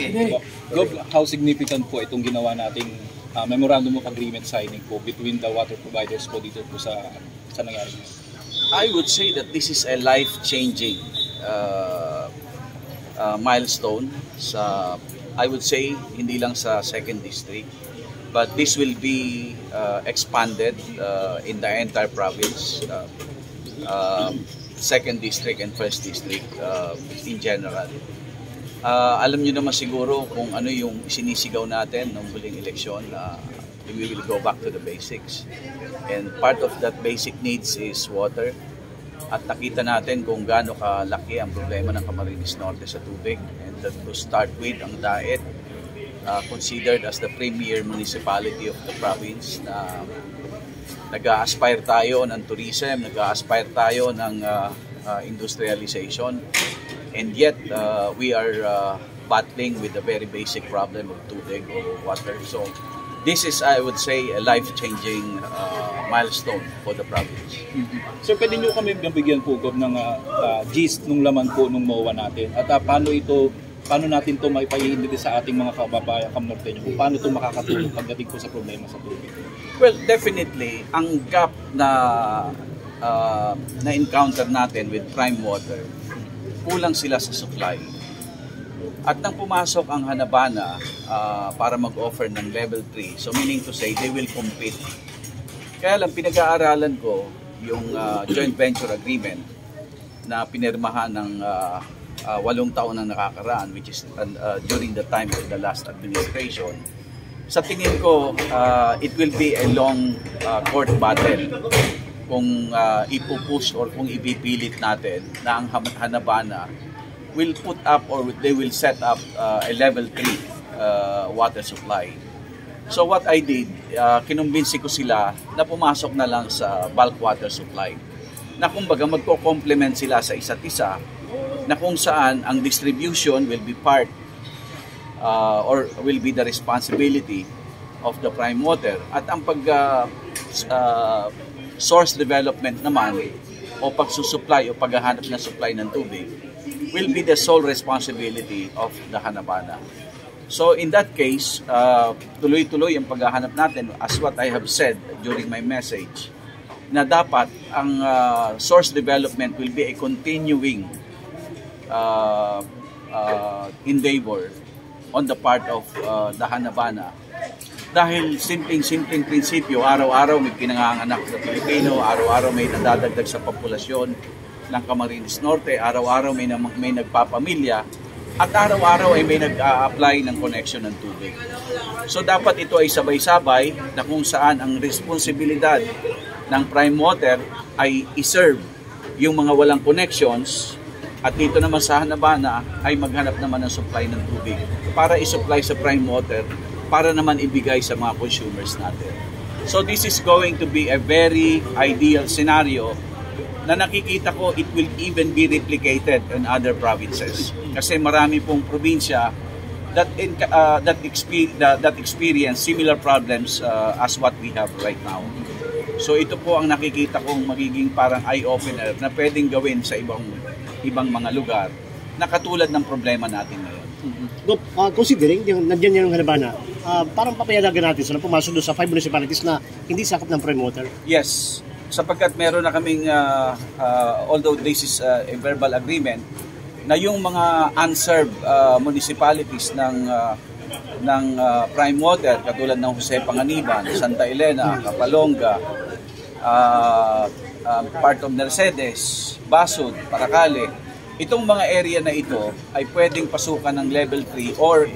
Okay. Gov, how significant po itong ginawa nating memorandum of agreement signing po between the water providers po dito po sa nangyari? I would say that this is a life-changing milestone sa, I would say, hindi lang sa 2nd District, but this will be expanded in the entire province, 2nd District and 1st District in general. Alam niyo naman siguro kung ano yung sinisigaw natin ng huling eleksyon, we will go back to the basics. And part of that basic needs is water. At nakita natin kung gaano kalaki ang problema ng Camarines Norte sa tubig. And to start with, ang Daet, considered as the premier municipality of the province, na nag-a-aspire tayo ng tourism, nag-a-aspire tayo ng industrialization. And yet, we are battling with a very basic problem of tubig or water. So, this is, I would say, a life-changing milestone for the province. So, pwede nyo kami bigyan po ng gist nung laman po nung MOA natin? At paano natin ito maipaintindi sa ating mga kababayan Kamnorteño? Kung paano ito makakatulong pagdating po sa problema sa tubig? Well, definitely, ang gap na encounter natin with prime water, kulang sila sa supply. At nang pumasok ang Hanabana para mag-offer ng level 3, so meaning to say, they will compete. Kaya lang pinag-aaralan ko yung joint venture agreement na pinirmahan ng 8 taon na nakakaraan, which is during the time of the last administration. Sa tingin ko, it will be a long court battle kung ipupush or kung ipipilit natin na ang Hanabana will put up or they will set up a level 3 water supply. So what I did, kinumbinsi ko sila na pumasok na lang sa bulk water supply. Na kumbaga magko-complement sila sa isa't isa, na kung saan ang distribution will be part or will be the responsibility of the prime water. At ang source development naman o pagsusupply o paghahanap ng supply ng tubig will be the sole responsibility of the Hanabana. So in that case, tuloy-tuloy ang paghahanap natin, as what I have said during my message, na dapat ang source development will be a continuing endeavor on the part of the Hanabana. Dahil simpleng prinsipyo, araw-araw may pinanganganak sa Pilipino, araw-araw may nadadagdag sa populasyon ng Camarines Norte, araw-araw may nagpapamilya, at araw-araw ay may nag-a-apply ng connection ng tubig. So dapat ito ay sabay-sabay na kung saan ang responsibilidad ng prime water ay iserve yung mga walang connections, at dito naman sa Hanabana ay maghanap naman ng supply ng tubig para isupply sa prime water para naman ibigay sa mga consumers natin. So this is going to be a very ideal scenario na nakikita ko it will even be replicated in other provinces. Kasi marami pong probinsya that experience similar problems as what we have right now. So ito po ang nakikita kong magiging parang eye-opener na pwedeng gawin sa ibang mga lugar na katulad ng problema natin ngayon. Considering nandiyan yung Hanabana, parang papayalagan natin sila pumasok doon sa 5 municipalities na hindi sakop ng prime water? Yes, sapagkat meron na kaming, although this is a verbal agreement, na yung mga unserved municipalities ng prime water, katulad ng Jose Panganiban, Santa Elena, Kapalonga, part of Mercedes, Basud, Paracale, itong mga area na ito ay pwedeng pasukan ng level 3 or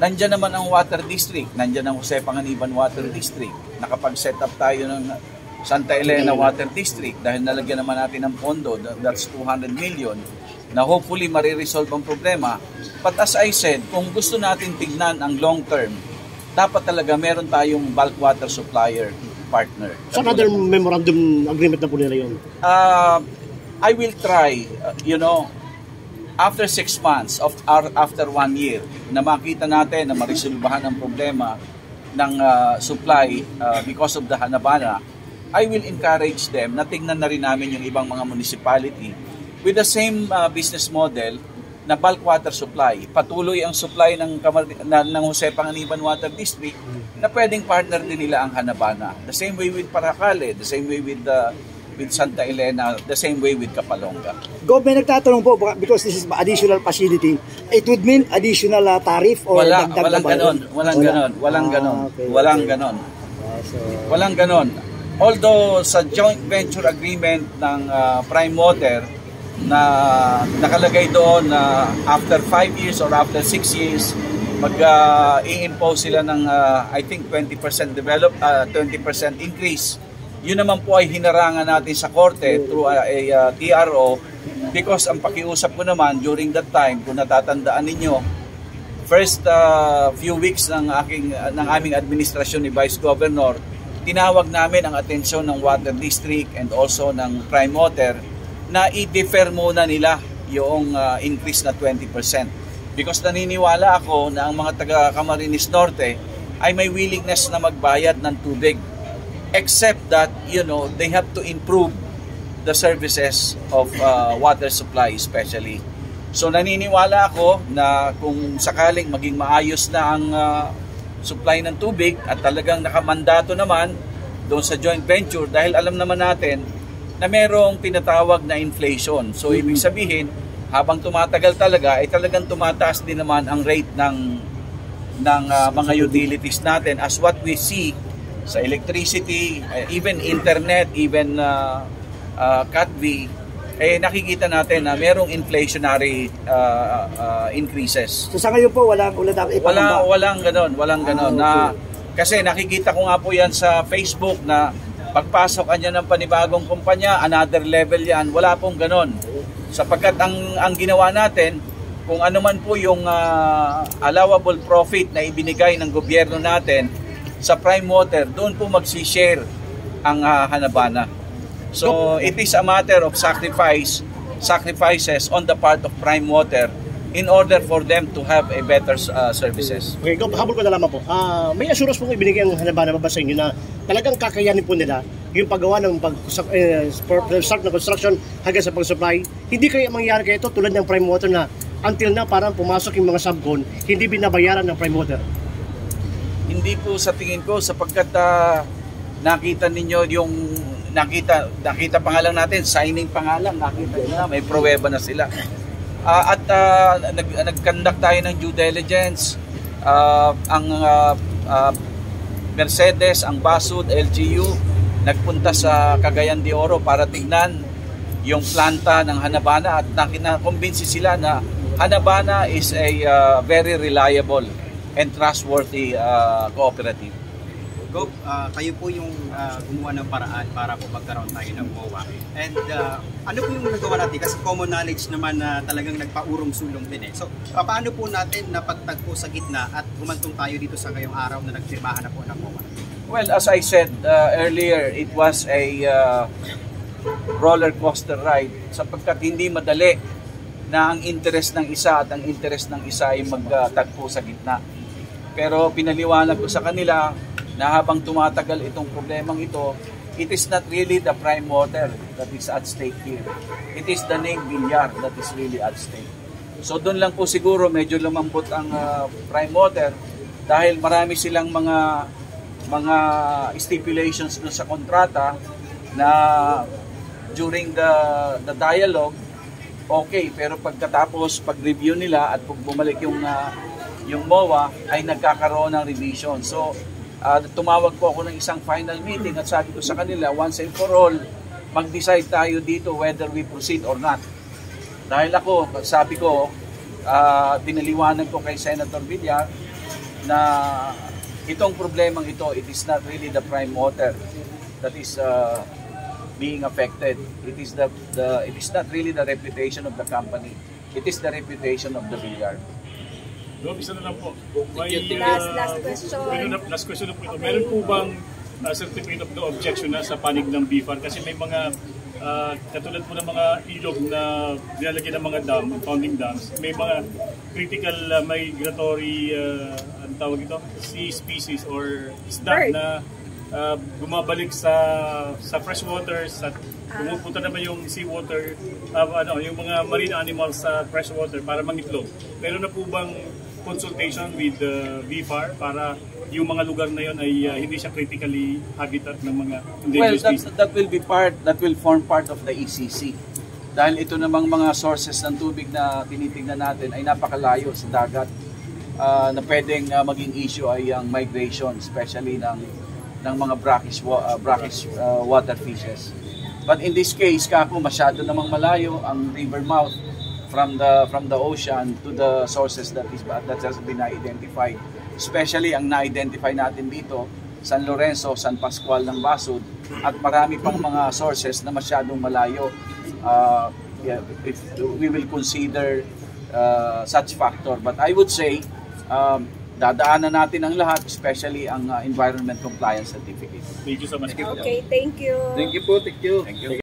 nandyan naman ang water district, nandyan ang Jose Panganiban Water District, nakapag-set up tayo ng Santa Elena Water District dahil nalagyan naman natin ng pondo, that's 200 million, na hopefully mariresolve ang problema. But as I said, kung gusto natin tignan ang long term, dapat talaga meron tayong bulk water supplier partner. So another memorandum agreement na po nila yun? I will try, after 6 months, after 1 year, na makita natin na marisolbahan ang problema ng supply because of the Hanabana, I will encourage them na tingnan na rin namin yung ibang mga municipality with the same business model na bulk water supply. Patuloy ang supply ng Jose Panganiban Water District na pwedeng partner din nila ang Hanabana. The same way with Paracale, the same way with Santa Elena, the same way with Kapalonga. Government nagtatanong po, because this is additional facility, it would mean additional tariff or dagdag na bayad? Walang ganon. Walang ganon. Although sa joint venture agreement ng Prime Water na nakalagay doon na after 5 years or after 6 years mag-i-impose sila ng I think 20% 20% increase. Yun naman po ay hinarangan natin sa korte through a TRO because ang pakiusap ko naman during that time, kung natatandaan ninyo, first few weeks ng aming administrasyon ni Vice Governor, tinawag namin ang atensyon ng Water District and also ng Prime Water na i-defer muna nila yung increase na 20%. Because naniniwala ako na ang mga taga Camarines Norte ay may willingness na magbayad ng tubig. Except that, they have to improve the services of water supply especially. So naniniwala ako na kung sakaling maging maayos na ang supply ng tubig at talagang nakamandato naman doon sa joint venture dahil alam naman natin na merong tinatawag na inflation. So ibig sabihin, habang tumatagal talaga, ay talagang tumataas din naman ang rate ng mga utilities natin as what we see sa electricity, even internet, even CATV, nakikita natin na merong inflationary increases. So sa ngayon po, walang ipangamba? Walang ganon. Kasi nakikita ko nga po yan sa Facebook na pagpasok kanya ng panibagong kumpanya, another level yan. Wala pong ganon. Sapagkat ang ginawa natin, kung ano man po yung allowable profit na ibinigay ng gobyerno natin sa Prime Water, doon po magsishare ang Hanabana. So it is a matter of sacrifices on the part of Prime Water in order for them to have a better services. Okay, habol ko na lamang po. May assurance po ibinigay ang Hanabana ba sa inyo na talagang kakayanin po nila yung paggawa ng start ng construction hanggang sa pag-supply? Hindi kaya mangyayari kayo ito tulad ng Prime Water na until na parang pumasok yung mga subcon, hindi binabayaran ng Prime Water? Hindi po sa tingin ko sapagkat nakita ninyo yung nakita pa nga lang natin, signing pa nga lang, nakita nyo na, may pruweba na sila. Nag-conduct tayo ng due diligence. Ang Mercedes, ang Basud, LGU, nagpunta sa Cagayan de Oro para tignan yung planta ng Hanabana at nakumbinsi sila na Hanabana is a very reliable and trustworthy cooperative. Go, kayo po yung gumawa ng paraan para po magkaroon tayo ng MOA. And ano po yung nagawa natin? Kasi common knowledge naman na talagang nagpaurong-sulong din eh. So, paano po natin napagtagpo sa gitna at humantong tayo dito sa ngayong araw na nagpirmahan na po ng MOA? Well, as I said earlier, it was a roller coaster ride sapagkat hindi madali na ang interest ng isa at ang interest ng isa ay magtagpo sa gitna. Pero pinaliwanag ko sa kanila na habang tumatagal itong problemang ito, it is not really the Prime Water that is at stake here. It is the name Villar that is really at stake. So doon lang po siguro medyo lumambot ang Prime Water dahil marami silang mga stipulations doon sa kontrata na during the dialogue, okay, pero pagkatapos pag-review nila at pag bumalik yung MOA ay nagkakaroon ng revision. So tumawag po ako ng isang final meeting at sabi ko sa kanila, once and for all, mag-decide tayo dito whether we proceed or not. Dahil ako, sabi ko, pinaliwanag ko kay Senator Villar na itong problemang ito, it is not really the Prime Water that is being affected. It is not really the reputation of the company. It is the reputation of the Villar. Isa na lang po. Last question. Last question na po ito. Meron po bang certificate of no objection na sa panig ng BIFAR? Kasi may mga katulad po ng mga ilog na nilalagyan ng mga dam, founding dams, may mga critical migratory ang tawag ito, sea species or isda na bumabalik sa fresh water, pumupunta naman yung seawater, yung mga marine animals sa fresh water para mangitlog. Meron na po bang consultation with BFAR para yung mga lugar na yon ay hindi siya critically habitat ng mga endangered species? That will form part of the ECC. Dahil ito namang mga sources ng tubig na tinitingnan natin ay napakalayo sa dagat, na pwedeng maging issue ay ang migration, especially ng mga brackish water fishes. But in this case, kako masyado namang malayo ang river mouth from the ocean to the sources that has been identified. Especially ang na-identify natin dito, San Lorenzo, San Pascual ng Basud, at marami pang mga sources na masyadong malayo. If we will consider such factor. But I would say, dadaanan natin ang lahat, especially ang Environment Compliance Certificate. Thank you so much. Okay, thank you. Thank you po, thank you.